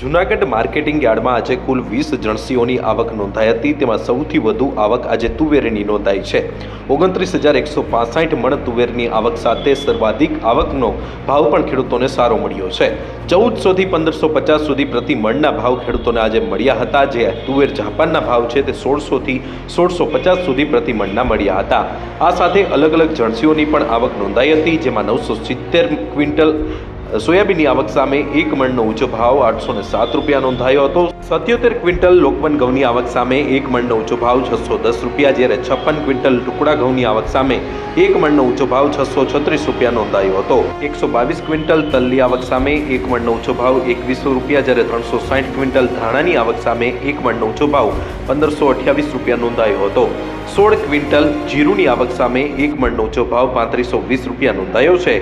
Junagadh marketing યાર્ડમાં આજે કુલ 20 જણસીઓની આવક નોંધાઈ હતી। તેમાં સૌથી વધુ આવક આજે તુવેરની નોંધાઈ છે। 29,165 મણ તુવેરની આવક સાથે સર્વાધિક આવકનો ભાવ પણ ખેડૂતોને સારો મળ્યો છે। 1400 થી 1550 સુધી પ્રતિ મણના ભાવ ખેડૂતોને આજે મળ્યા હતા। જે તુવેર જાપાનના ભાવ છે તે 1600 થી 1650 સુધી પ્રતિ મણના મળ્યા હતા। આ સાથે અલગ અલગ જણસીઓની પણ આવક નોંધાઈ હતી, જેમાં 970 ક્વિન્ટલ સોયાબીનની આવક સામે 1 મણનો ઊંચો ભાવ 807 રૂપિયા નોંધાયો હતો। 77 ક્વિન્ટલ લોકવન ઘઉંની આવક સામે 1 મણનો ઊંચો ભાવ 610 રૂપિયા, જ્યારે 56 ક્વિન્ટલ ટુકડા ઘઉંની આવક સામે 1 મણનો ઊંચો ભાવ 636 રૂપિયા નોંધાયો હતો। 122 ક્વિન્ટલ તલની આવક સામે 1 મણનો ઊંચો ભાવ 2100 રૂપિયા, જ્યારે 360 ક્વિન્ટલ ધાણાની આવક સામે 1 મણનો ઊંચો ભાવ 1528 રૂપિયા નોંધાયો હતો। 16 ક્વિન્ટલ જીરુની આવક સામે 1 મણનો ઊંચો ભાવ 3520 રૂપિયા નોંધાયો છે,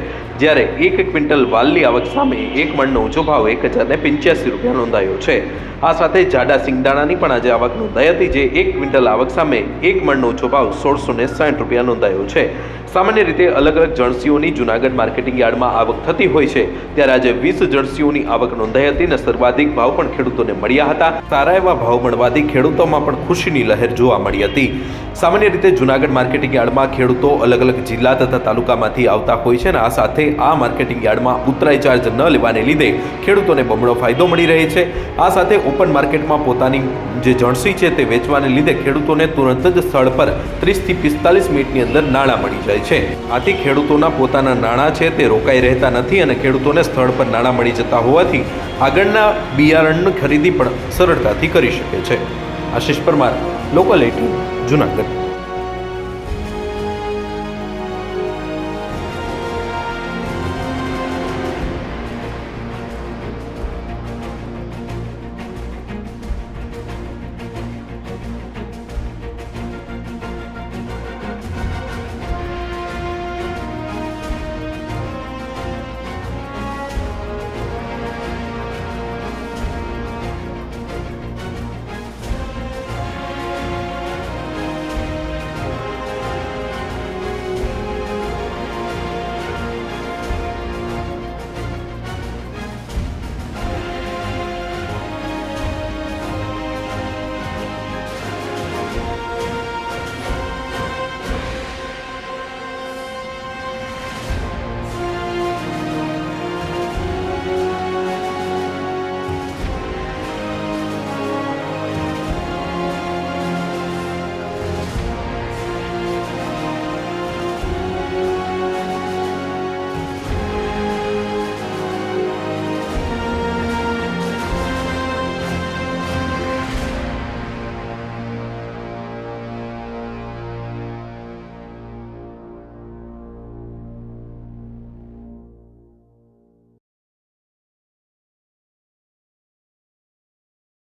જ્યારે 1 ક્વિન્ટલ વાલની આવક સામે 1 મણનો ઊંચો ભાવ 1085 રૂપિયા નોંધાયો છે। આ સાથે જાડા સિંગદાણાની પણ આજે આવક નોંધાઈ હતી, જે 1 ક્વિન્ટલ આવક સામે 1 મણનો ઊંચો ભાવ 1660 રૂપિયા નોંધાયો છે। સામાન્ય રીતે અલગ અલગ જણસીઓની જૂનાગઢ માર્કેટિંગ યાર્ડમાં આવક થતી હોય છે, ત્યારે આજે 20 જણસીઓની આવક નોંધાઈ હતી અને સર્વાધિક ભાવ પણ ખેડૂતોને મળ્યા હતા। સારા એવા ભાવ મળવાથી ખેડૂતોમાં પણ ખુશીની લહેર જોવા મળી હતી। સામાન્ય રીતે જૂનાગઢ માર્કેટિંગ યાર્ડમાં ખેડૂતો અલગ અલગ જિલ્લા તથા તાલુકામાંથી આવતા હોય છે અને આ સાથે આ માર્કેટિંગ યાર્ડમાં ઉતરાઈ ચાર્જ ન લેવાને લીધે ખેડૂતોને બમણો ફાયદો મળી રહે છે। આ સાથે ઓપન માર્કેટમાં પોતાની જે જણસી છે તે વેચવાને લીધે ખેડૂતોને તુરંત જ સ્થળ પર 30 થી 45 મિનિટની અંદર નાણાં મળી જાય છે। આથી ખેડૂતોના પોતાના નાણાં છે તે રોકાઈ રહેતા નથી અને ખેડૂતોને સ્થળ પર નાણાં મળી જતા હોવાથી આગળના બિયારણની ખરીદી પણ સરળતાથી કરી શકે છે। આશિષ પરમાર, લોકલ 18, જૂનાગઢ।